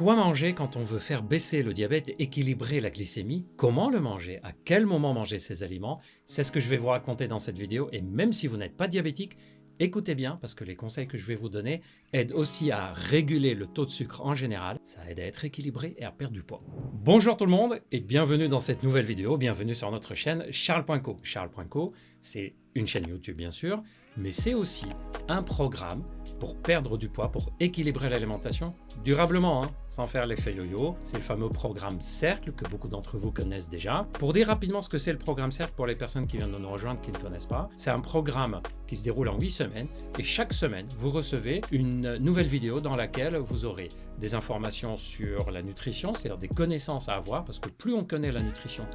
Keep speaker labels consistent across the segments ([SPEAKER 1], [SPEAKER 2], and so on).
[SPEAKER 1] Quoi manger quand on veut faire baisser le diabète et équilibrer la glycémie? Comment le manger? À quel moment manger ces aliments? C'est ce que je vais vous raconter dans cette vidéo et même si vous n'êtes pas diabétique, écoutez bien parce que les conseils que je vais vous donner aident aussi à réguler le taux de sucre en général. Ça aide à être équilibré et à perdre du poids. Bonjour tout le monde et bienvenue dans cette nouvelle vidéo. Bienvenue sur notre chaîne Charles.co. Charles.co, c'est une chaîne YouTube bien sûr, mais c'est aussi un programme pour perdre du poids, pour équilibrer l'alimentation durablement, sans faire l'effet yo-yo. C'est le fameux programme Cercle que beaucoup d'entre vous connaissent déjà. Pour dire rapidement ce que c'est le programme Cercle pour les personnes qui viennent de nous rejoindre, qui ne connaissent pas, c'est un programme qui se déroule en 8 semaines et chaque semaine, vous recevez une nouvelle vidéo dans laquelle vous aurez des informations sur la nutrition, c'est-à-dire des connaissances à avoir parce que plus on connaît la nutrition,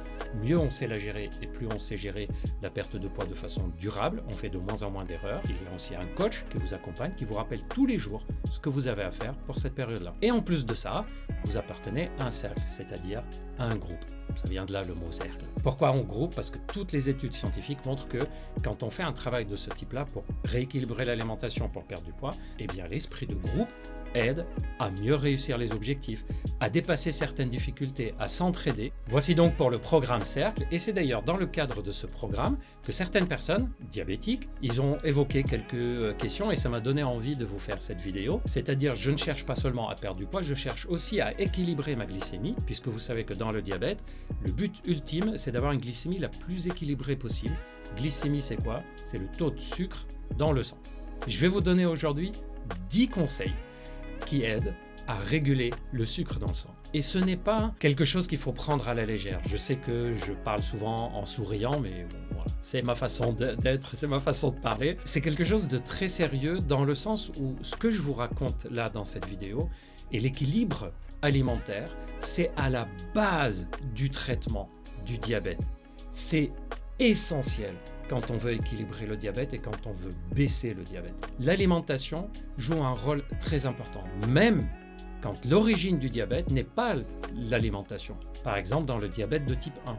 [SPEAKER 1] mieux on sait la gérer et plus on sait gérer la perte de poids de façon durable. On fait de moins en moins d'erreurs. Il y a aussi un coach qui vous accompagne, qui vous rappelle tous les jours ce que vous avez à faire pour cette période-là. Et en plus de ça, vous appartenez à un cercle, c'est-à-dire à un groupe. Ça vient de là le mot cercle. Pourquoi on groupe? Parce que toutes les études scientifiques montrent que quand on fait un travail de ce type-là pour rééquilibrer l'alimentation, pour perdre du poids, eh bien l'esprit de groupe aide à mieux réussir les objectifs, à dépasser certaines difficultés, à s'entraider. Voici donc pour le programme Cercle, et c'est d'ailleurs dans le cadre de ce programme que certaines personnes diabétiques, ils ont évoqué quelques questions et ça m'a donné envie de vous faire cette vidéo. C'est-à-dire, je ne cherche pas seulement à perdre du poids, je cherche aussi à équilibrer ma glycémie, puisque vous savez que dans le diabète, le but ultime, c'est d'avoir une glycémie la plus équilibrée possible. Glycémie, c'est quoi? C'est le taux de sucre dans le sang. Je vais vous donner aujourd'hui 10 conseils qui aide à réguler le sucre dans le sang. Et ce n'est pas quelque chose qu'il faut prendre à la légère. Je sais que je parle souvent en souriant, mais bon, voilà, c'est ma façon d'être, c'est ma façon de parler. C'est quelque chose de très sérieux dans le sens où ce que je vous raconte là dans cette vidéo et l'équilibre alimentaire, c'est à la base du traitement du diabète. C'est essentiel quand on veut équilibrer le diabète et quand on veut baisser le diabète. L'alimentation joue un rôle très important, même quand l'origine du diabète n'est pas l'alimentation. Par exemple, dans le diabète de type 1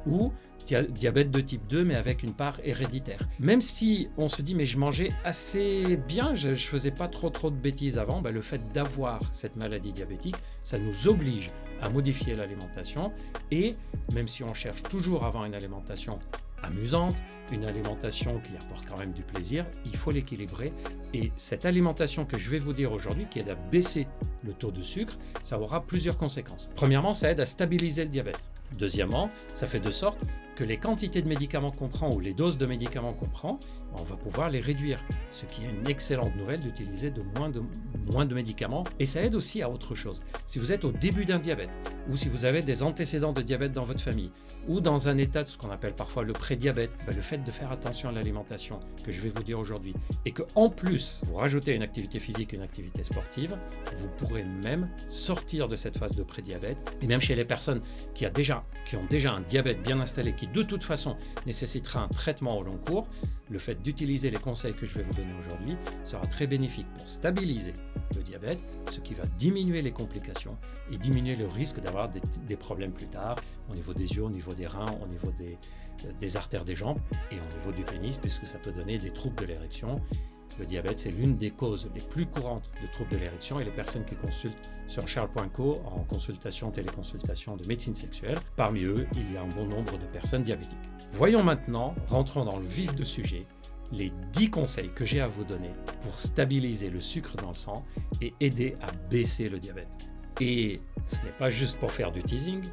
[SPEAKER 1] ou diabète de type 2, mais avec une part héréditaire. Même si on se dit, mais je mangeais assez bien, je ne faisais pas trop de bêtises avant, le fait d'avoir cette maladie diabétique, ça nous oblige à modifier l'alimentation et même si on cherche toujours à avoir une alimentation amusante, une alimentation qui apporte quand même du plaisir, il faut l'équilibrer et cette alimentation que je vais vous dire aujourd'hui qui aide à baisser le taux de sucre, ça aura plusieurs conséquences. Premièrement, ça aide à stabiliser le diabète. Deuxièmement, ça fait de sorte que les quantités de médicaments qu'on prend ou les doses de médicaments qu'on prend, on va pouvoir les réduire, ce qui est une excellente nouvelle d'utiliser moins de médicaments. Et ça aide aussi à autre chose. Si vous êtes au début d'un diabète, ou si vous avez des antécédents de diabète dans votre famille, ou dans un état de ce qu'on appelle parfois le prédiabète, le fait de faire attention à l'alimentation, que je vais vous dire aujourd'hui, et qu'en plus, vous rajoutez une activité physique, une activité sportive, vous pourrez même sortir de cette phase de prédiabète. Et même chez les personnes qui ont déjà un diabète bien installé, qui de toute façon nécessitera un traitement au long cours, le fait d'utiliser les conseils que je vais vous donner aujourd'hui sera très bénéfique pour stabiliser le diabète, ce qui va diminuer les complications et diminuer le risque d'avoir des problèmes plus tard au niveau des yeux, au niveau des reins, au niveau des artères des jambes et au niveau du pénis, puisque ça peut donner des troubles de l'érection. Le diabète, c'est l'une des causes les plus courantes de troubles de l'érection et les personnes qui consultent sur Charles.co en consultation, téléconsultation de médecine sexuelle, parmi eux, il y a un bon nombre de personnes diabétiques. Voyons maintenant, rentrons dans le vif du sujet, les 10 conseils que j'ai à vous donner pour stabiliser le sucre dans le sang et aider à baisser le diabète. Et ce n'est pas juste pour faire du teasing,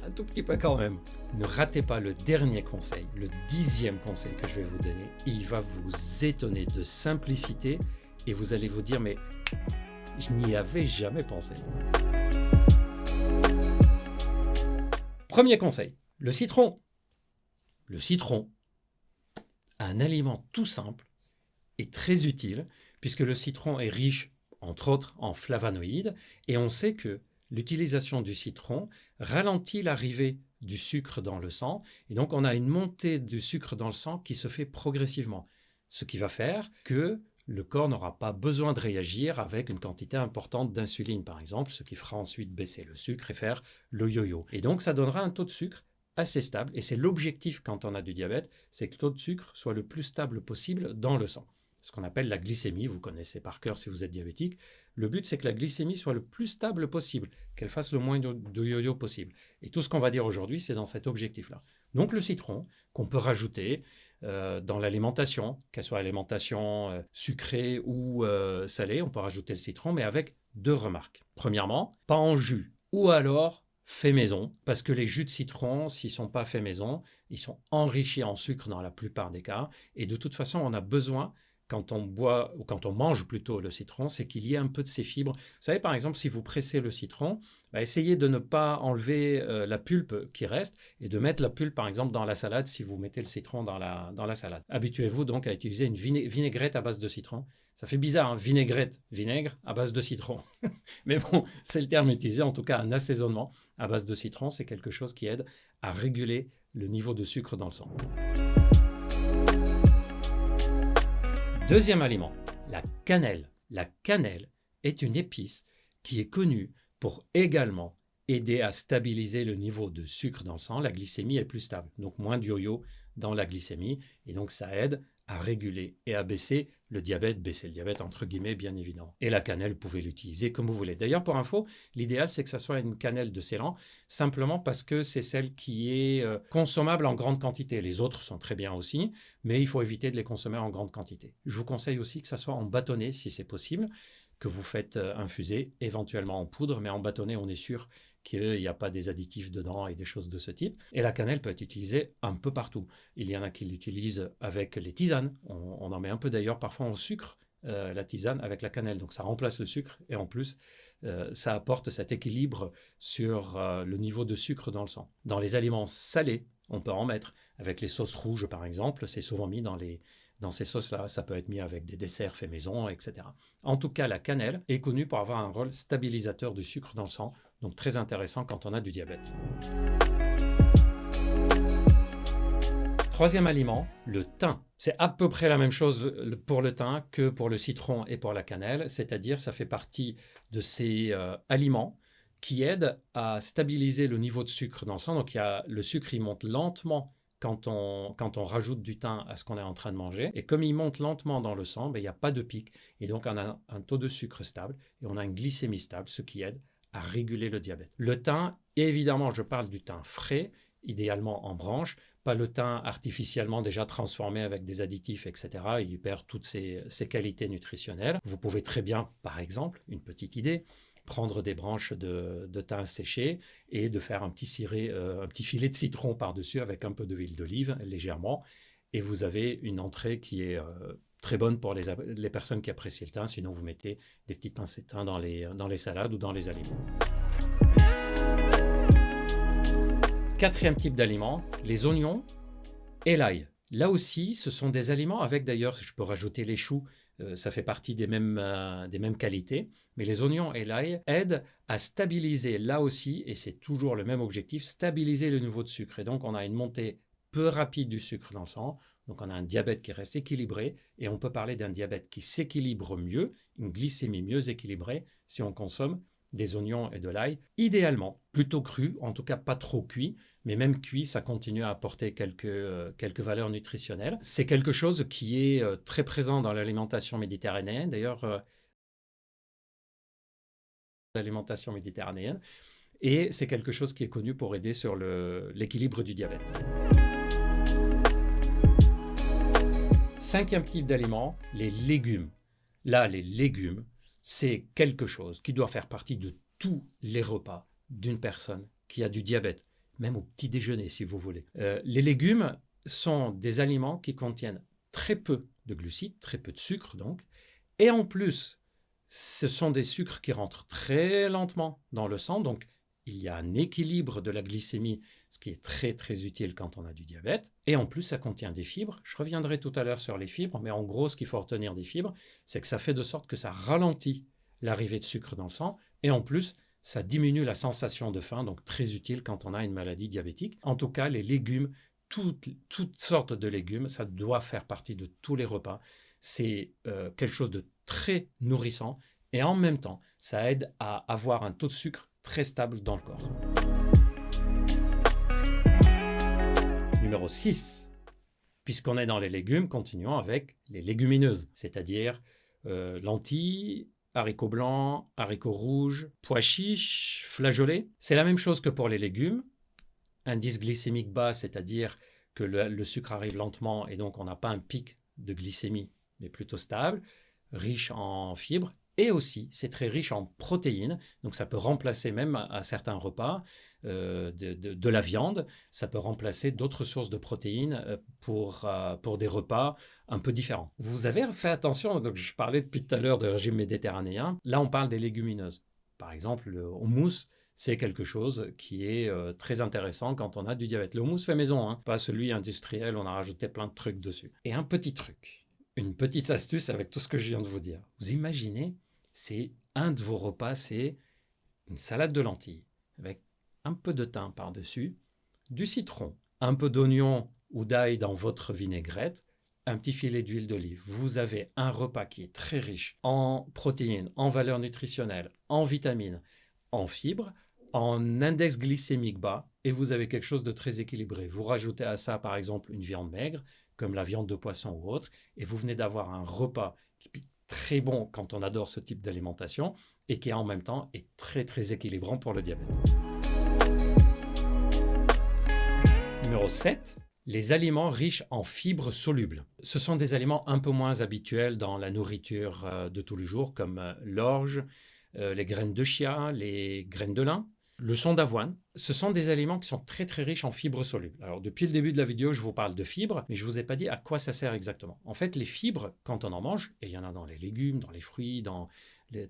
[SPEAKER 1] un tout petit peu quand même. Ne ratez pas le dernier conseil, le 10e conseil que je vais vous donner. Il va vous étonner de simplicité et vous allez vous dire, mais je n'y avais jamais pensé. Premier conseil, le citron. Le citron, un aliment tout simple et très utile puisque le citron est riche, entre autres, en flavonoïdes et on sait que l'utilisation du citron ralentit l'arrivée du sucre dans le sang et donc on a une montée du sucre dans le sang qui se fait progressivement, ce qui va faire que le corps n'aura pas besoin de réagir avec une quantité importante d'insuline par exemple, ce qui fera ensuite baisser le sucre et faire le yo-yo. Et donc ça donnera un taux de sucre assez stable et c'est l'objectif quand on a du diabète, c'est que le taux de sucre soit le plus stable possible dans le sang. Ce qu'on appelle la glycémie, vous connaissez par cœur si vous êtes diabétique, Le but, c'est que la glycémie soit le plus stable possible, qu'elle fasse le moins de yo-yo possible. Et tout ce qu'on va dire aujourd'hui, c'est dans cet objectif-là. Donc le citron, qu'on peut rajouter dans l'alimentation, qu'elle soit alimentation sucrée ou salée, on peut rajouter le citron, mais avec 2 remarques. Premièrement, pas en jus, ou alors fait maison, parce que les jus de citron, s'ils ne sont pas faits maison, ils sont enrichis en sucre dans la plupart des cas, et de toute façon, on a besoin, quand on boit, ou quand on mange plutôt le citron, c'est qu'il y ait un peu de ces fibres. Vous savez, par exemple, si vous pressez le citron, essayez de ne pas enlever la pulpe qui reste, et de mettre la pulpe, par exemple, dans la salade, si vous mettez le citron dans la salade. Habituez-vous donc à utiliser une vinaigrette à base de citron. Ça fait bizarre, hein, vinaigrette, vinaigre à base de citron. Mais bon, c'est le terme utilisé, en tout cas un assaisonnement à base de citron, c'est quelque chose qui aide à réguler le niveau de sucre dans le sang. Deuxième aliment, la cannelle. La cannelle est une épice qui est connue pour également aider à stabiliser le niveau de sucre dans le sang. La glycémie est plus stable, donc moins de yo-yo dans la glycémie, et donc ça aide à réguler et à baisser le diabète entre guillemets bien évidemment. Et la cannelle, vous pouvez l'utiliser comme vous voulez. D'ailleurs, pour info, l'idéal c'est que ça soit une cannelle de Ceylan, simplement parce que c'est celle qui est consommable en grande quantité. Les autres sont très bien aussi, mais il faut éviter de les consommer en grande quantité. Je vous conseille aussi que ça soit en bâtonnet si c'est possible, que vous faites infuser, éventuellement en poudre, mais en bâtonnet, on est sûr qu'il n'y a pas des additifs dedans et des choses de ce type. Et la cannelle peut être utilisée un peu partout. Il y en a qui l'utilisent avec les tisanes. On en met un peu d'ailleurs parfois au sucre, la tisane avec la cannelle. Donc ça remplace le sucre et en plus, ça apporte cet équilibre sur le niveau de sucre dans le sang. Dans les aliments salés, on peut en mettre. Avec les sauces rouges par exemple, c'est souvent mis dans ces sauces-là, ça peut être mis avec des desserts faits maison, etc. En tout cas, la cannelle est connue pour avoir un rôle stabilisateur du sucre dans le sang, donc très intéressant quand on a du diabète. Troisième aliment, le thym. C'est à peu près la même chose pour le thym que pour le citron et pour la cannelle, c'est-à-dire ça fait partie de ces aliments qui aident à stabiliser le niveau de sucre dans le sang. Donc le sucre, il monte lentement quand on rajoute du thym à ce qu'on est en train de manger. Et comme il monte lentement dans le sang, il n'y a pas de pic. Et donc, on a un taux de sucre stable et on a une glycémie stable, ce qui aide à réguler le diabète. Le thym, évidemment, je parle du thym frais, idéalement en branche, pas le thym artificiellement déjà transformé avec des additifs, etc. Il perd toutes ses qualités nutritionnelles. Vous pouvez très bien, par exemple, une petite idée, prendre des branches de thym séché et de faire un petit filet de citron par-dessus avec un peu d'huile d'olive légèrement. Et vous avez une entrée qui est très bonne pour les personnes qui apprécient le thym. Sinon, vous mettez des petites pincées de thym dans les salades ou dans les aliments. Quatrième type d'aliment, les oignons et l'ail. Là aussi, ce sont des aliments avec d'ailleurs, je peux rajouter les choux, ça fait partie des mêmes qualités, mais les oignons et l'ail aident à stabiliser là aussi, et c'est toujours le même objectif, stabiliser le niveau de sucre. Et donc on a une montée peu rapide du sucre dans le sang, donc on a un diabète qui reste équilibré, et on peut parler d'un diabète qui s'équilibre mieux, une glycémie mieux équilibrée, si on consomme des oignons et de l'ail, idéalement plutôt cru, en tout cas pas trop cuit, mais même cuit, ça continue à apporter quelques valeurs nutritionnelles. C'est quelque chose qui est très présent dans l'alimentation méditerranéenne, d'ailleurs, l'alimentation méditerranéenne, et c'est quelque chose qui est connu pour aider sur l'équilibre du diabète. Cinquième type d'aliment, les légumes. Là, les légumes, c'est quelque chose qui doit faire partie de tous les repas d'une personne qui a du diabète, même au petit déjeuner si vous voulez. Les légumes sont des aliments qui contiennent très peu de glucides, très peu de sucre donc, et en plus, ce sont des sucres qui rentrent très lentement dans le sang, donc il y a un équilibre de la glycémie, ce qui est très très utile quand on a du diabète. Et en plus, ça contient des fibres. Je reviendrai tout à l'heure sur les fibres, mais en gros, ce qu'il faut retenir des fibres, c'est que ça fait de sorte que ça ralentit l'arrivée de sucre dans le sang. Et en plus, ça diminue la sensation de faim, donc très utile quand on a une maladie diabétique. En tout cas, les légumes, toutes sortes de légumes, ça doit faire partie de tous les repas. C'est quelque chose de très nourrissant et en même temps, ça aide à avoir un taux de sucre très stable dans le corps. Numéro 6. Puisqu'on est dans les légumes, continuons avec les légumineuses, c'est-à-dire lentilles, haricots blancs, haricots rouges, pois chiches, flageolets. C'est la même chose que pour les légumes. Indice glycémique bas, c'est-à-dire que le sucre arrive lentement et donc on n'a pas un pic de glycémie, mais plutôt stable, riche en fibres. Et aussi, c'est très riche en protéines, donc ça peut remplacer même à certains repas de la viande, ça peut remplacer d'autres sources de protéines pour des repas un peu différents. Vous avez fait attention, donc je parlais depuis tout à l'heure de régime méditerranéen, là on parle des légumineuses. Par exemple, le houmous, c'est quelque chose qui est très intéressant quand on a du diabète. Le houmous fait maison, hein, pas celui industriel, on a rajouté plein de trucs dessus. Et un petit truc, une petite astuce avec tout ce que je viens de vous dire. Vous imaginez, c'est un de vos repas, c'est une salade de lentilles avec un peu de thym par-dessus, du citron, un peu d'oignon ou d'ail dans votre vinaigrette, un petit filet d'huile d'olive. Vous avez un repas qui est très riche en protéines, en valeurs nutritionnelles, en vitamines, en fibres, en index glycémique bas, et vous avez quelque chose de très équilibré. Vous rajoutez à ça, par exemple, une viande maigre, comme la viande de poisson ou autre, et vous venez d'avoir un repas qui est très bon quand on adore ce type d'alimentation, et qui en même temps est très très équilibrant pour le diabète. Numéro 7. Les aliments riches en fibres solubles. Ce sont des aliments un peu moins habituels dans la nourriture de tous les jours, comme l'orge, les graines de chia, les graines de lin, le son d'avoine. Ce sont des aliments qui sont très très riches en fibres solubles. Alors depuis le début de la vidéo, je vous parle de fibres, mais je ne vous ai pas dit à quoi ça sert exactement. En fait, les fibres, quand on en mange, et il y en a dans les légumes, dans les fruits, dans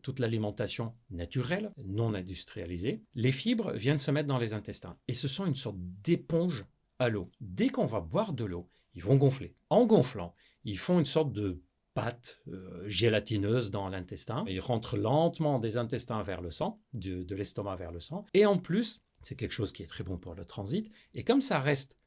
[SPEAKER 1] toute l'alimentation naturelle, non industrialisée, les fibres viennent se mettre dans les intestins. Et ce sont une sorte d'éponge à l'eau. Dès qu'on va boire de l'eau, ils vont gonfler. En gonflant, ils font une sorte de pâte gélatineuse dans l'intestin. Ils rentrent lentement des intestins vers le sang, de l'estomac vers le sang. Et en plus, c'est quelque chose qui est très bon pour le transit. Et comme ça reste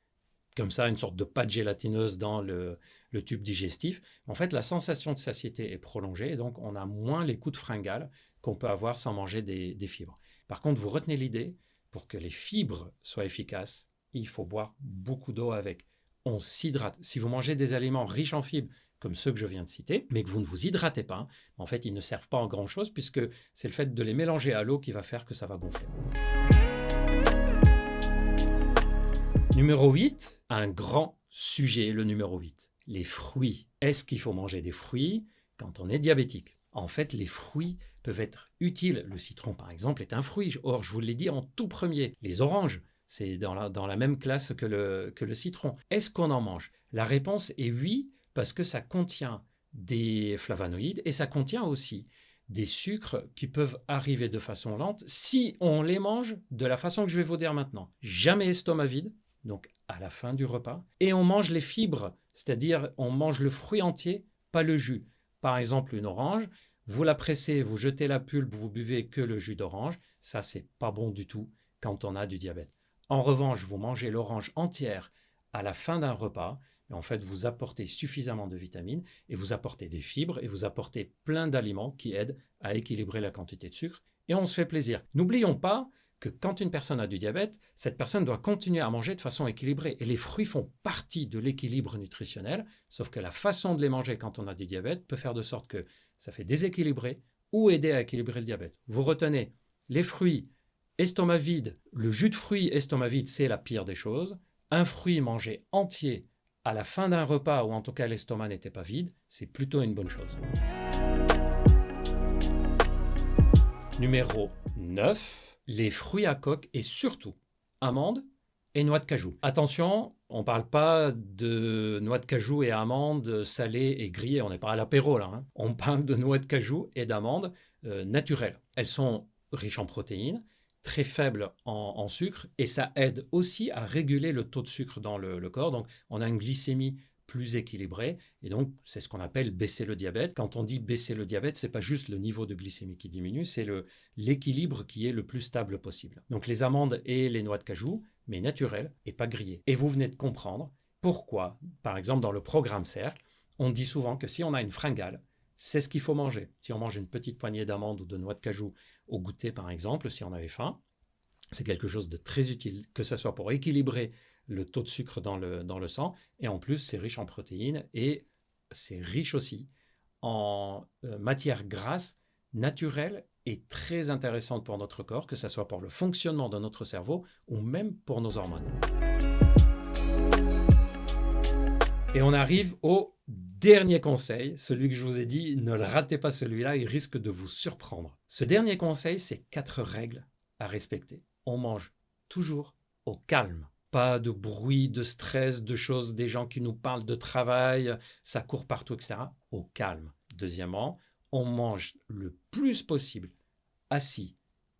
[SPEAKER 1] comme ça, une sorte de pâte gélatineuse dans le tube digestif, en fait, la sensation de satiété est prolongée. Et donc, on a moins les coups de fringale qu'on peut avoir sans manger des fibres. Par contre, vous retenez l'idée, pour que les fibres soient efficaces, il faut boire beaucoup d'eau avec. On s'hydrate. Si vous mangez des aliments riches en fibres, comme ceux que je viens de citer, mais que vous ne vous hydratez pas, en fait, ils ne servent pas en grand-chose puisque c'est le fait de les mélanger à l'eau qui va faire que ça va gonfler. Numéro 8, un grand sujet, le numéro 8, les fruits. Est-ce qu'il faut manger des fruits quand on est diabétique? En fait, les fruits peuvent être utiles. Le citron, par exemple, est un fruit. Or, je vous l'ai dit en tout premier, les oranges, c'est dans la même classe que le citron. Est-ce qu'on en mange? La réponse est oui, parce que ça contient des flavonoïdes et ça contient aussi des sucres qui peuvent arriver de façon lente si on les mange de la façon que je vais vous dire maintenant. Jamais estomac vide, donc à la fin du repas, et on mange les fibres, c'est-à-dire on mange le fruit entier, pas le jus. Par exemple, une orange, vous la pressez, vous jetez la pulpe, vous buvez que le jus d'orange, ça c'est pas bon du tout quand on a du diabète. En revanche, vous mangez l'orange entière à la fin d'un repas, et en fait, vous apportez suffisamment de vitamines et vous apportez des fibres et vous apportez plein d'aliments qui aident à équilibrer la quantité de sucre et on se fait plaisir. N'oublions pas que quand une personne a du diabète, cette personne doit continuer à manger de façon équilibrée et les fruits font partie de l'équilibre nutritionnel, sauf que la façon de les manger quand on a du diabète peut faire de sorte que ça fait déséquilibrer ou aider à équilibrer le diabète. Vous retenez les fruits, estomac vide, le jus de fruits estomac vide, c'est la pire des choses. Un fruit mangé entier à la fin d'un repas, ou en tout cas l'estomac n'était pas vide, c'est plutôt une bonne chose. Numéro 9, les fruits à coque et surtout amandes et noix de cajou. Attention, on ne parle pas de noix de cajou et amandes salées et grillées, on n'est pas à l'apéro là. On parle de noix de cajou et d'amandes naturelles. Elles sont riches en protéines, très faible en sucre et ça aide aussi à réguler le taux de sucre dans le corps. Donc, on a une glycémie plus équilibrée et donc c'est ce qu'on appelle baisser le diabète. Quand on dit baisser le diabète, c'est pas juste le niveau de glycémie qui diminue, c'est l'équilibre qui est le plus stable possible. Donc, les amandes et les noix de cajou, mais naturelles et pas grillées. Et vous venez de comprendre pourquoi, par exemple, dans le programme Cercle, on dit souvent que si on a une fringale, c'est ce qu'il faut manger. Si on mange une petite poignée d'amandes ou de noix de cajou au goûter, par exemple, si on avait faim, c'est quelque chose de très utile, que ce soit pour équilibrer le taux de sucre dans le sang, et en plus, c'est riche en protéines, et c'est riche aussi en matières grasses naturelle et très intéressante pour notre corps, que ce soit pour le fonctionnement de notre cerveau ou même pour nos hormones. Et on arrive au dernier conseil, celui que je vous ai dit, ne le ratez pas celui-là, il risque de vous surprendre. Ce dernier conseil, c'est 4 règles à respecter. On mange toujours au calme. Pas de bruit, de stress, de choses, des gens qui nous parlent de travail, ça court partout, etc. Au calme. Deuxièmement, on mange le plus possible assis,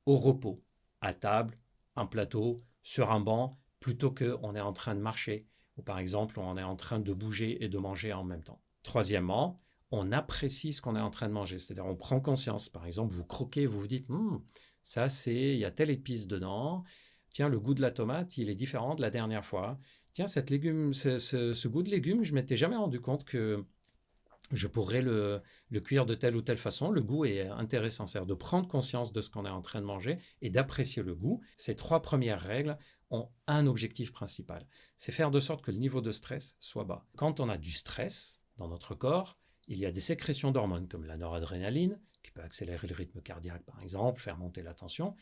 [SPEAKER 1] au repos, à table, un plateau, sur un banc, plutôt qu'on est en train de marcher, ou par exemple, on est en train de bouger et de manger en même temps. Troisièmement, on apprécie ce qu'on est en train de manger, c'est-à-dire on prend conscience. Par exemple, vous croquez, vous vous dites, ça c'est, il y a telle épice dedans. Tiens, le goût de la tomate, il est différent de la dernière fois. Tiens, ce goût de légume, je ne m'étais jamais rendu compte que je pourrais le cuire de telle ou telle façon. Le goût est intéressant, c'est-à-dire de prendre conscience de ce qu'on est en train de manger et d'apprécier le goût. Ces 3 premières règles ont un objectif principal, c'est faire de sorte que le niveau de stress soit bas. Quand on a du stress dans notre corps, il y a des sécrétions d'hormones comme la noradrénaline, qui peut accélérer le rythme cardiaque par exemple, faire monter la tension,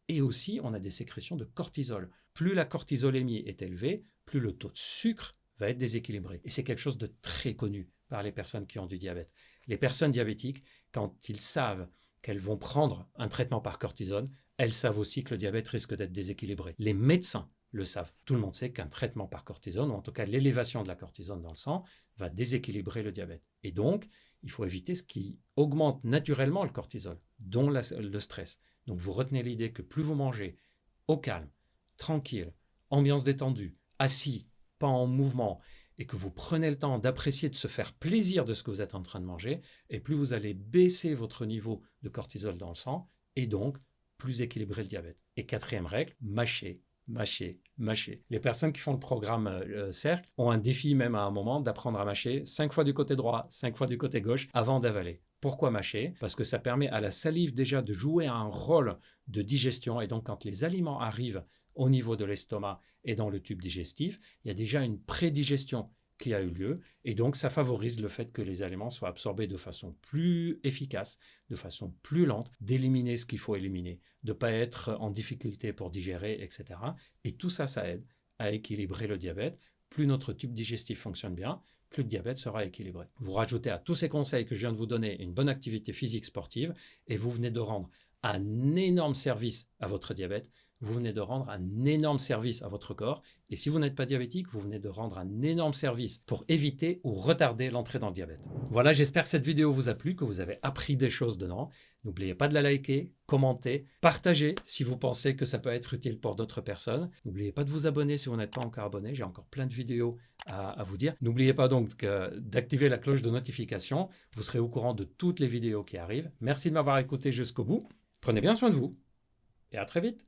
[SPEAKER 1] et aussi on a des sécrétions de cortisol. Plus la cortisolémie est élevée, plus le taux de sucre va être déséquilibré. Et c'est quelque chose de très connu par les personnes qui ont du diabète. Les personnes diabétiques, quand ils savent qu'elles vont prendre un traitement par cortisone, elles savent aussi que le diabète risque d'être déséquilibré. Les médecins le savent. Tout le monde sait qu'un traitement par cortisone, ou en tout cas l'élévation de la cortisone dans le sang, va déséquilibrer le diabète. Et donc, il faut éviter ce qui augmente naturellement le cortisol, dont le stress. Donc vous retenez l'idée que plus vous mangez au calme, tranquille, ambiance détendue, assis, pas en mouvement, et que vous prenez le temps d'apprécier, de se faire plaisir de ce que vous êtes en train de manger, et plus vous allez baisser votre niveau de cortisol dans le sang, et donc plus équilibrer le diabète. Et 4e règle, mâcher, mâcher, mâcher. Les personnes qui font le programme Cercle ont un défi même à un moment d'apprendre à mâcher 5 fois du côté droit, 5 fois du côté gauche avant d'avaler. Pourquoi mâcher? Parce que ça permet à la salive déjà de jouer un rôle de digestion, et donc quand les aliments arrivent au niveau de l'estomac et dans le tube digestif, il y a déjà une prédigestion qui a eu lieu, et donc ça favorise le fait que les aliments soient absorbés de façon plus efficace, de façon plus lente, d'éliminer ce qu'il faut éliminer, de ne pas être en difficulté pour digérer, etc. Et tout ça, ça aide à équilibrer le diabète. Plus notre tube digestif fonctionne bien, plus le diabète sera équilibré. Vous rajoutez à tous ces conseils que je viens de vous donner une bonne activité physique sportive, et vous venez de rendre un énorme service à votre diabète, vous venez de rendre un énorme service à votre corps. Et si vous n'êtes pas diabétique, vous venez de rendre un énorme service pour éviter ou retarder l'entrée dans le diabète. Voilà, j'espère que cette vidéo vous a plu, que vous avez appris des choses dedans. N'oubliez pas de la liker, commenter, partager si vous pensez que ça peut être utile pour d'autres personnes. N'oubliez pas de vous abonner si vous n'êtes pas encore abonné. J'ai encore plein de vidéos à vous dire. N'oubliez pas donc d'activer la cloche de notification. Vous serez au courant de toutes les vidéos qui arrivent. Merci de m'avoir écouté jusqu'au bout. Prenez bien soin de vous et à très vite.